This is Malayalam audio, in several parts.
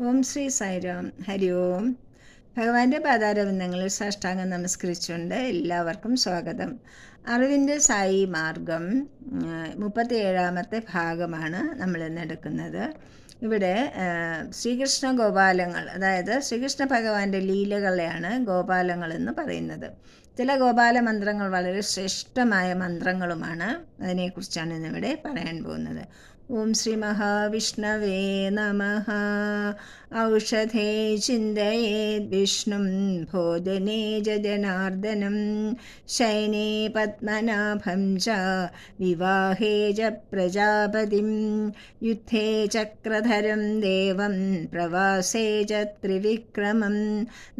ഓം ശ്രീ സായിരാം. ഹരി ഓം. ഭഗവാന്റെ പാതാരബന്ധങ്ങളിൽ സാഷ്ടാംഗം നമസ്കരിച്ചുകൊണ്ട് എല്ലാവർക്കും സ്വാഗതം. അറിവിൻ്റെ സായി മാർഗം 37ാമത്തെ ഭാഗമാണ് നമ്മൾ ഇന്ന് എടുക്കുന്നത്. ഇവിടെ ശ്രീകൃഷ്ണ ഗോപാലങ്ങൾ, അതായത് ശ്രീകൃഷ്ണ ഭഗവാന്റെ ലീലകളെയാണ് ഗോപാലങ്ങൾ എന്ന് പറയുന്നത്. ചില ഗോപാല മന്ത്രങ്ങൾ വളരെ ശ്രേഷ്ഠമായ മന്ത്രങ്ങളുമാണ്. അതിനെക്കുറിച്ചാണ് ഇന്നിവിടെ പറയാൻ പോകുന്നത്. ഓം ശ്രീ മഹാവിഷ്ണവേ നമഃ. ഔഷധേ ചിന്തയേത് വിഷ്ണും ഭോജനേ ജനാർദ്ദനം ശയനേ പത്മനാഭം ച വിവാഹേ ച പ്രജാപതിം യുദ്ധേ ചക്രധരം ദേവം പ്രവാസേ ച ത്രിവിക്രമം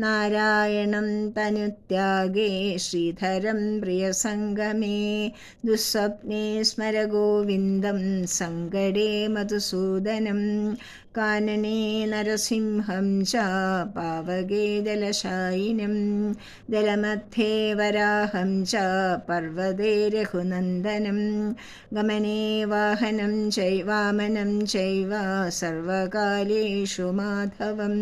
നാരായണം തനുത്യാഗേ ശ്രീധരം പ്രിയസംഗമേ ദുസ്വപ്നേ സ്മര ഗോവിന്ദം സങ്കടേ മധുസൂദനം കാനനേ നരസിംഹം ച പാവകേ ജലശായിനം ജലമധ്യേ വരാഹം ച പർവ്വതേ രഘുനന്ദനം ഗമനേ വാഹനം വാമനം ചൈവ സർവകാലേഷു മാധവം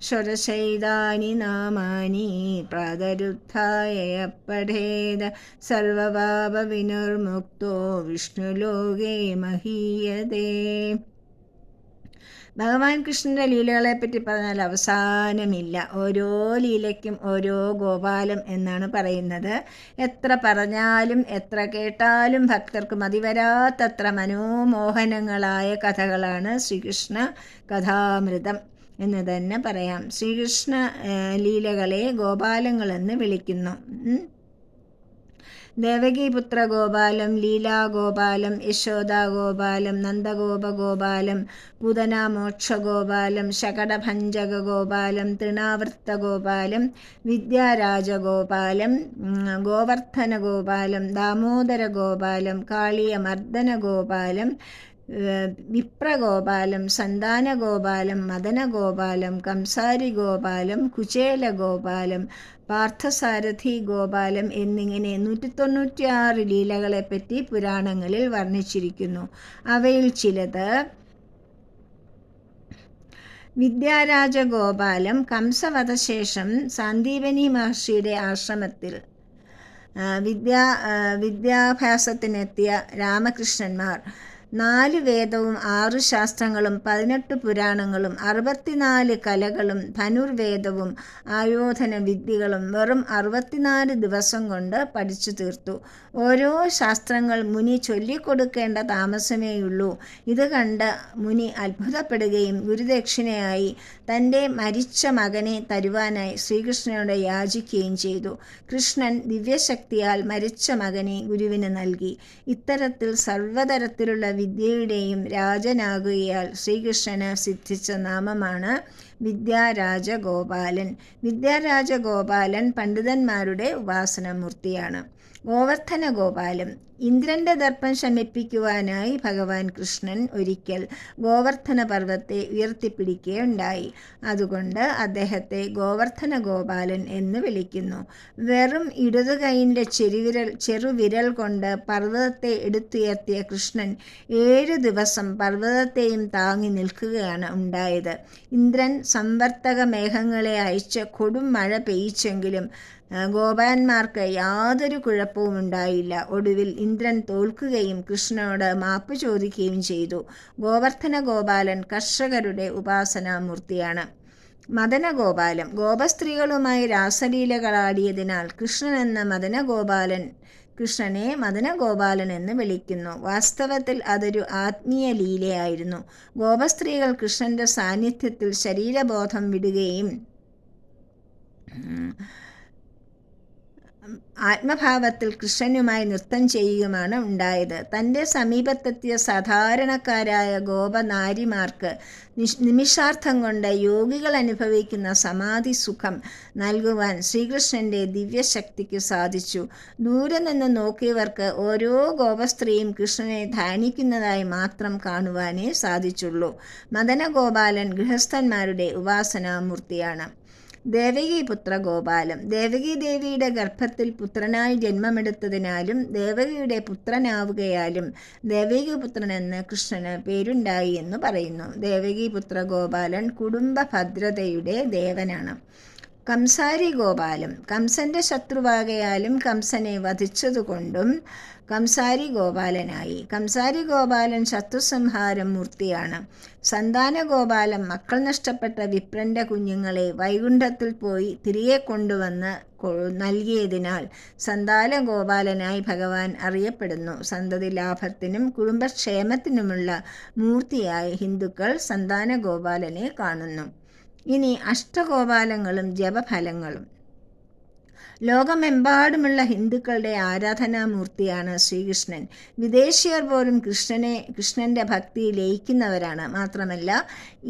ഷോഡശൈതാനി നാമാനി പ്രാതരുദ്ധായ പഠേത സർവപാപ വിനിർമുക്തോ വിഷ്ണുലോകേ മഹീയതേ. ഭഗവാൻ കൃഷ്ണൻ്റെ ലീലകളെപ്പറ്റി പറഞ്ഞാൽ അവസാനമില്ല. ഓരോ ലീലയ്ക്കും ഓരോ ഗോപാലം എന്നാണ് പറയുന്നത്. എത്ര പറഞ്ഞാലും എത്ര കേട്ടാലും ഭക്തർക്ക് മതിവരാത്തത്ര മനോമോഹനങ്ങളായ കഥകളാണ് ശ്രീകൃഷ്ണ കഥാമൃതം എന്ന് തന്നെ പറയാം. ശ്രീകൃഷ്ണ ലീലകളെ ഗോപാലങ്ങളെന്ന് വിളിക്കുന്നു. ദേവകീപുത്ര ഗോപാലം, ലീലാഗോപാലം, യശോദാഗോപാലം, നന്ദഗോപഗോപാലം, പൂതനാമോക്ഷഗോപാലം, ശകടഭഞ്ജക ഗോപാലം, തൃണാവൃത്ത ഗോപാലം, വിദ്യാരാജഗോപാലം, ഗോവർദ്ധന ഗോപാലം, ദാമോദര ഗോപാലം, കാളിയമർദ്ദന ഗോപാലം, വിപ്രഗോപാലം, സന്താനഗോപാലം, മദനഗോപാലം, കംസാരി ഗോപാലം, കുചേലഗോപാലം, പാർത്ഥസാരഥി ഗോപാലം എന്നിങ്ങനെ 196 ലീലകളെപ്പറ്റി പുരാണങ്ങളിൽ വർണ്ണിച്ചിരിക്കുന്നു. അവയിൽ ചിലത്: വിദ്യാരാജഗോപാലം കംസവധശേഷം സാന്ദീപനി മഹർഷിയുടെ ആശ്രമത്തിൽ വിദ്യാഭ്യാസത്തിനെത്തിയ രാമകൃഷ്ണന്മാർ 4 വേദവും 6 ശാസ്ത്രങ്ങളും 18 പുരാണങ്ങളും 64 കലകളും ധനുർവേദവും ആയോധന വിദ്യകളും വെറും 64 ദിവസം കൊണ്ട് പഠിച്ചു തീർത്തു. ഓരോ ശാസ്ത്രങ്ങൾ മുനി ചൊല്ലിക്കൊടുക്കേണ്ട താമസമേയുള്ളൂ. ഇത് കണ്ട് മുനി അത്ഭുതപ്പെടുകയും ഗുരുദക്ഷിണയായി തൻ്റെ മരിച്ച മകനെ തരുവാനായി ശ്രീകൃഷ്ണനോട് യാചിക്കുകയും ചെയ്തു. കൃഷ്ണൻ ദിവ്യശക്തിയാൽ മരിച്ച മകനെ ഗുരുവിന് നൽകി. ഇത്തരത്തിൽ സർവ്വതരത്തിലുള്ള വിദ്യയുടെയും രാജനാകുകയാൽ ശ്രീകൃഷ്ണന് സിദ്ധിച്ച നാമമാണ് വിദ്യാരാജഗോപാലൻ. വിദ്യാരാജഗോപാലൻ പണ്ഡിതന്മാരുടെ ഉപാസനാമൂർത്തിയാണ്. ഗോവർദ്ധന ഗോപാലം. ഇന്ദ്രൻ്റെ ദർപ്പം ശമിപ്പിക്കുവാനായി ഭഗവാൻ കൃഷ്ണൻ ഒരിക്കൽ ഗോവർദ്ധന പർവ്വത്തെ ഉയർത്തിപ്പിടിക്കുകയുണ്ടായി. അതുകൊണ്ട് അദ്ദേഹത്തെ ഗോവർദ്ധന ഗോപാലൻ എന്ന് വിളിക്കുന്നു. വെറും ഇടതുകൈയിൻ്റെ ചെറുവിരൽ കൊണ്ട് പർവ്വതത്തെ എടുത്തുയർത്തിയ കൃഷ്ണൻ 7 ദിവസം പർവ്വതത്തെയും താങ്ങി നിൽക്കുകയാണ് ഉണ്ടായത്. ഇന്ദ്രൻ സംവർത്തക മേഘങ്ങളെ അയച്ച് കൊടും മഴ പെയ്യിച്ചെങ്കിലും ഗോപാലന്മാർക്ക് യാതൊരു കുഴപ്പവും ഉണ്ടായില്ല. ഒടുവിൽ ഇന്ദ്രൻ തോൽക്കുകയും കൃഷ്ണനോട് മാപ്പ് ചോദിക്കുകയും ചെയ്തു. ഗോവർദ്ധന ഗോപാലൻ കർഷകരുടെ ഉപാസനാമൂർത്തിയാണ്. മദനഗോപാലം. ഗോപസ്ത്രീകളുമായി രാസലീലകളാടിയതിനാൽ കൃഷ്ണനെ മദനഗോപാലൻ എന്ന് വിളിക്കുന്നു. വാസ്തവത്തിൽ അതൊരു ആത്മീയ ലീലയായിരുന്നു. ഗോപസ്ത്രീകൾ കൃഷ്ണന്റെ സാന്നിധ്യത്തിൽ ശരീരബോധം വിടുകയും ആത്മഭാവത്തിൽ കൃഷ്ണനുമായി നൃത്തം ചെയ്യുകയുമാണ് ഉണ്ടായത്. തൻ്റെ സമീപത്തെത്തിയ സാധാരണക്കാരായ ഗോപനാരിമാർക്ക് നിമിഷാർത്ഥം കൊണ്ട് യോഗികൾ അനുഭവിക്കുന്ന സമാധി സുഖം നൽകുവാൻ ശ്രീകൃഷ്ണൻ്റെ ദിവ്യശക്തിക്ക് സാധിച്ചു. ദൂരെ നിന്ന് നോക്കിയവർക്ക് ഓരോ ഗോപസ്ത്രീയും കൃഷ്ണനെ ധ്യാനിക്കുന്നതായി മാത്രം കാണുവാനേ സാധിച്ചുള്ളൂ. മദനഗോപാലൻ ഗൃഹസ്ഥന്മാരുടെ ഉപാസനാമൂർത്തിയാണ്. ദേവകീപുത്ര ഗോപാലം. ദേവകീ ദേവിയുടെ ഗർഭത്തിൽ പുത്രനായി ജന്മമെടുത്തതിനാലും ദേവകിയുടെ പുത്രനാവുകയാലും ദേവകീപുത്രൻ എന്ന് കൃഷ്ണന് പേരുണ്ടായി എന്ന് പറയുന്നു. ദേവകീപുത്ര ഗോപാലൻ കുടുംബ ഭദ്രതയുടെ ദേവനാണ്. കംസാരി ഗോപാലം. കംസന്റെ ശത്രുവാകയാലും കംസനെ വധിച്ചതുകൊണ്ടും കംസാരി ഗോപാലനായി. കംസാരി ഗോപാലൻ ശത്രുസംഹാരം മൂർത്തിയാണ്. സന്താന ഗോപാലം മക്കൾ നഷ്ടപ്പെട്ട വിപ്രന്റെ കുഞ്ഞുങ്ങളെ വൈകുണ്ഠത്തിൽ പോയി തിരികെ കൊണ്ടുവന്ന് നൽകിയതിനാൽ സന്താന ഗോപാലനായി ഭഗവാൻ അറിയപ്പെടുന്നു. സന്തതി ലാഭത്തിനും കുടുംബക്ഷേമത്തിനുമുള്ള മൂർത്തിയായി ഹിന്ദുക്കൾ സന്താന ഗോപാലനെ കാണുന്നു. ഇനി അഷ്ടഗോപാലങ്ങളും ജപഫലങ്ങളും. ലോകമെമ്പാടുമുള്ള ഹിന്ദുക്കളുടെ ആരാധനാമൂർത്തിയാണ് ശ്രീകൃഷ്ണൻ. വിദേശീയർ പോലും കൃഷ്ണൻ്റെ ഭക്തി ലയിക്കുന്നവരാണ്. മാത്രമല്ല,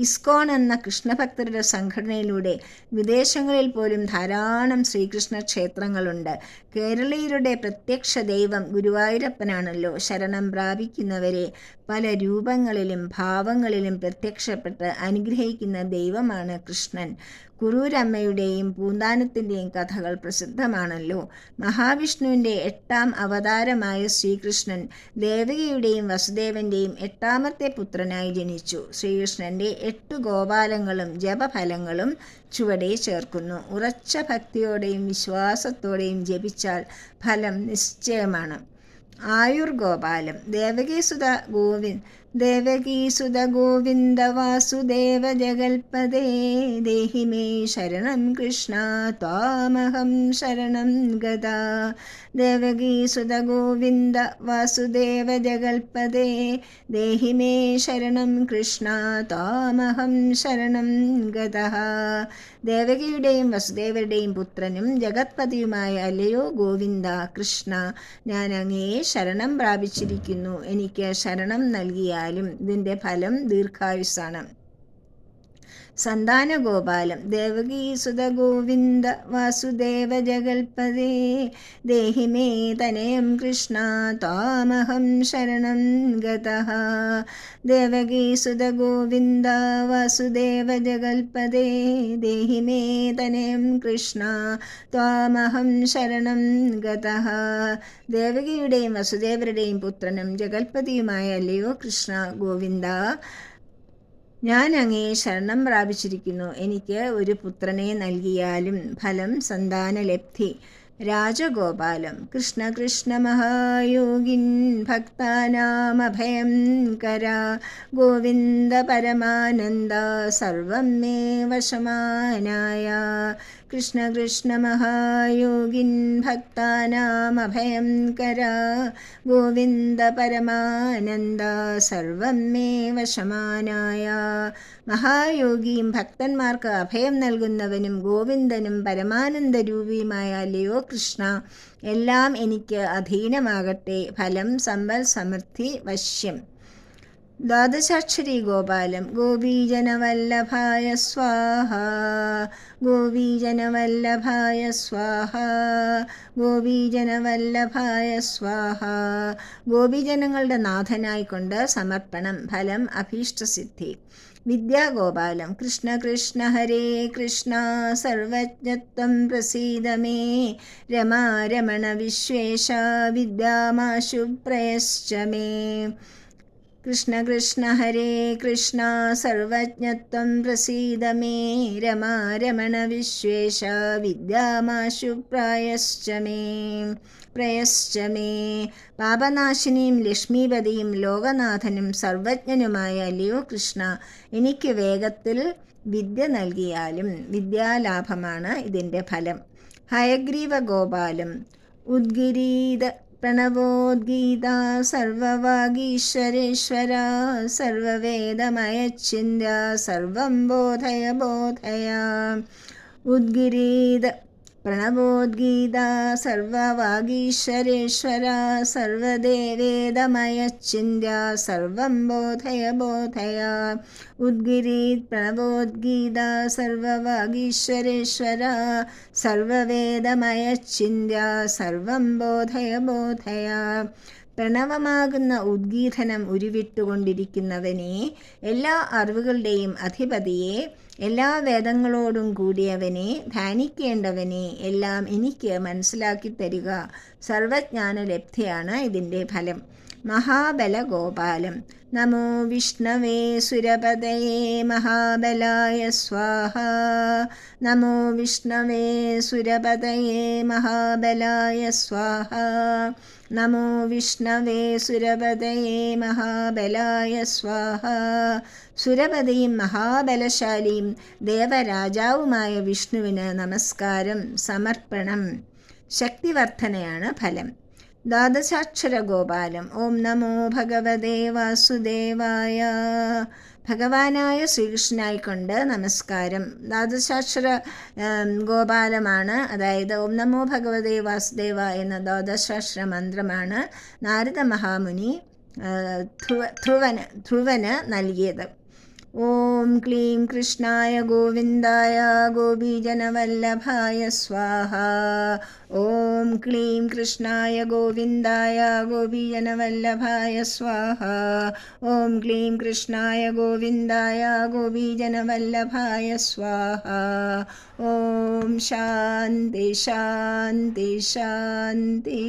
ഇസ്കോൺ എന്ന കൃഷ്ണഭക്തരുടെ സംഘടനയിലൂടെ വിദേശങ്ങളിൽ പോലും ധാരാളം ശ്രീകൃഷ്ണ ക്ഷേത്രങ്ങളുണ്ട്. കേരളീയരുടെ പ്രത്യക്ഷ ദൈവം ഗുരുവായൂരപ്പനാണല്ലോ. ശരണം പ്രാപിക്കുന്നവരെ പല രൂപങ്ങളിലും ഭാവങ്ങളിലും പ്രത്യക്ഷപ്പെട്ട് അനുഗ്രഹിക്കുന്ന ദൈവമാണ് കൃഷ്ണൻ. കുറൂരമ്മയുടെയും പൂന്താനത്തിൻ്റെയും കഥകൾ പ്രസിദ്ധമാണല്ലോ. മഹാവിഷ്ണുവിൻ്റെ 8ാം അവതാരമായ ശ്രീകൃഷ്ണൻ ദേവകിയുടെയും വസുദേവൻ്റെയും 8ാമത്തെ പുത്രനായി ജനിച്ചു. ശ്രീകൃഷ്ണൻ്റെ 8 ഗോപാലങ്ങളും ജപഫലങ്ങളും ചുവടെ ചേർക്കുന്നു. ഉറച്ച ഭക്തിയോടെയും വിശ്വാസത്തോടെയും ജപിച്ചാൽ ഫലം നിശ്ചയമാണ്. ആയുർഗോപാലം. ദേവകീസുത ഗോവിന്ദ വാസുദേവ ജഗൽപദേ ദേഹി മേ ശരണം കൃഷ്ണ ത്വാമഹം ശരണം ഗതാ. ദേവകീസുത ഗോവിന്ദ വാസുദേവ ജഗൽപദേ ദേഹി മേ ശരണം കൃഷ്ണ ത്വാമഹം ശരണം ഗതഃ. ദേവകിയുടെയും വസുദേവരുടെയും പുത്രനും ജഗത്പതിയുമായ അല്ലയോ ഗോവിന്ദ കൃഷ്ണ, ഞാൻ അങ്ങയെ ശരണം പ്രാപിച്ചിരിക്കുന്നു. എനിക്ക് ശരണം നൽകിയാലും ഇതിൻ്റെ ഫലം ദീർഘായുസ്സാണ്. സന്താന ഗോപാലം. ദേവകീസുത ഗോവിന്ദ വാസുദേവ ജഗൽപദേ ദേഹി മേ തനയം കൃഷ്ണ ത്വാമഹം ശരണം ഗതഃ. ദേവകീസുത ഗോവിന്ദ വാസുദേവ ജഗൽപദേ ദേഹി മേ തനയം കൃഷ്ണ ത്വാമഹം ശരണം ഗതഃ. ദേവകിയുടെയും വസുദേവരുടെയും പുത്രനും ജഗൽപതിയുമായ അല്ലയോ കൃഷ്ണ ഗോവിന്ദ, ഞാൻ അങ്ങയെ ശരണം പ്രാപിച്ചിരിക്കുന്നു. എനിക്ക് ഒരു പുത്രനെ നൽകിയാലും ഫലം സന്താനലബ്ധി. രാജഗോപാലം. കൃഷ്ണ കൃഷ്ണ മഹായോഗിൻ ഭക്താനാമഭയം കര ഗോവിന്ദ പരമാനന്ദ സർവം മേ വശമാനായ. കൃഷ്ണ കൃഷ്ണ മഹായോഗിൻ ഭക്താനാമഭയം കര ഗോവിന്ദ പരമാനന്ദ സർവം മേ വശമാനായ. മഹായോഗിയും ഭക്തന്മാർക്ക് അഭയം നൽകുന്നവനും ഗോവിന്ദനും പരമാനന്ദരൂപിയുമായ അല്ലയോ കൃഷ്ണ, എല്ലാം എനിക്ക് അധീനമാകട്ടെ. ഫലം സമ്പൽ സമൃദ്ധി വശ്യം. ദ്വാദശാക്ഷരി ഗോപാലം. ഗോപീജനവല്ലഭായ സ്വാഹ ഗോപീജനവല്ലഭായ സ്വാഹ ഗോപീജനവല്ലഭായ സ്വാഹ. ഗോപീജനങ്ങളുടെ നാഥനായിക്കൊണ്ട് സമർപ്പണം. ഫലം അഭീഷ്ടസിദ്ധി. വിദ്യാഗോപാലം. കൃഷ്ണ കൃഷ്ണ ഹരേ കൃഷ്ണ സർവജ്ഞത്വം പ്രസീദ മേ രമാരമണ വിശ്വേശ വിദ്യാമാശു പ്രയശ്ച മേ. കൃഷ്ണ കൃഷ്ണ ഹരേ കൃഷ്ണ സർവജ്ഞത്വം പ്രസീദ മേ രമാരമണ വിശ്വേശ വിദ്യാമാശു പ്രയശ്ച മേ. പാപനാശിനിയും ലക്ഷ്മീപതിയും ലോകനാഥനും സർവജ്ഞനുമായ അല്ലയോ കൃഷ്ണ, എനിക്ക് വേഗത്തിൽ വിദ്യ നൽകിയാലും വിദ്യാലാഭമാണ് ഇതിൻ്റെ ഫലം. ഹയഗ്രീവ ഗോപാലം. ഉദ്ഗിരീത പ്രണവോദ്ഗീത സർവവാഗീശ്വരേശ്വര സർവവേദമയച്ഛിന്യ സർവം ബോധയ ബോധയ. ഉദ്ഗിരീത പ്രണവോദ്ഗീത സർവവാഗീശ്വരേശ്വര സർവദേവേദമയച്ഛിന്യ സർവം ബോധയ ബോധയ. ഉദ്ഗിരീത് പ്രണവോദ്ഗീത സർവവാഗീശ്വരേശ്വര സർവവേദമയച്ഛിന്യ സർവം ബോധയ ബോധയ. പ്രണവമാകുന്ന ഉദ്ഗീതനം ഉരുവിട്ടുകൊണ്ടിരിക്കുന്നവനെ, എല്ലാ അറിവുകളുടെയും അധിപതിയെ, എല്ലാ വേദങ്ങളോടും കൂടിയവനെ, ധ്യാനിക്കേണ്ടവനെ എല്ലാം എനിക്ക് മനസ്സിലാക്കി തരിക. സർവജ്ഞാനലബ്ധിയാണ് ഇതിൻ്റെ ഫലം. മഹാബലഗോപാലം. നമോ വിഷ്ണവേ സുരപതയേ മഹാബലായ സ്വാഹ. നമോ വിഷ്ണവേ സുരപതയേ മഹാബലായ സ്വാഹ. നമോ വിഷ്ണവേ സുരപതയേ മഹാബലായ സ്വാഹ. സുരപതിയും മഹാബലശാലിയും ദേവരാജാവുമായ വിഷ്ണുവിന് നമസ്കാരം, സമർപ്പണം. ശക്തിവർദ്ധനയാണ് ഫലം. ദ്വാദശാക്ഷര ഗോപാലം. ഓം നമോ ഭഗവതേ വാസുദേവായ. ഭഗവാനായ ശ്രീകൃഷ്ണനായിക്കൊണ്ട് നമസ്കാരം. ദ്വാദശാക്ഷര ഗോപാലമാണ്. അതായത് ഓം നമോ ഭഗവതേ വാസുദേവായ എന്ന ദ്വാദശാക്ഷര മന്ത്രമാണ് നാരദ മഹാമുനി ധ്രുവന് നൽകിയത്. ഓം ക്ലീം കൃഷ്ണായ ഗോവിന്ദായ ഗോപീജനവല്ലഭായ സ്വാഹ. ഓം ക്ലീം കൃഷ്ണായ ഗോവിന്ദായ ഗോപീജനവല്ലഭായ സ്വാഹ. ഓം ക്ലീം കൃഷ്ണായ ഗോവിന്ദായ ഗോപീജനവല്ലഭായ സ്വാഹ. ഓം ശാന്തി ശാന്തി ശാന്തി.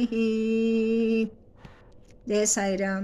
ജയ സായിരാം.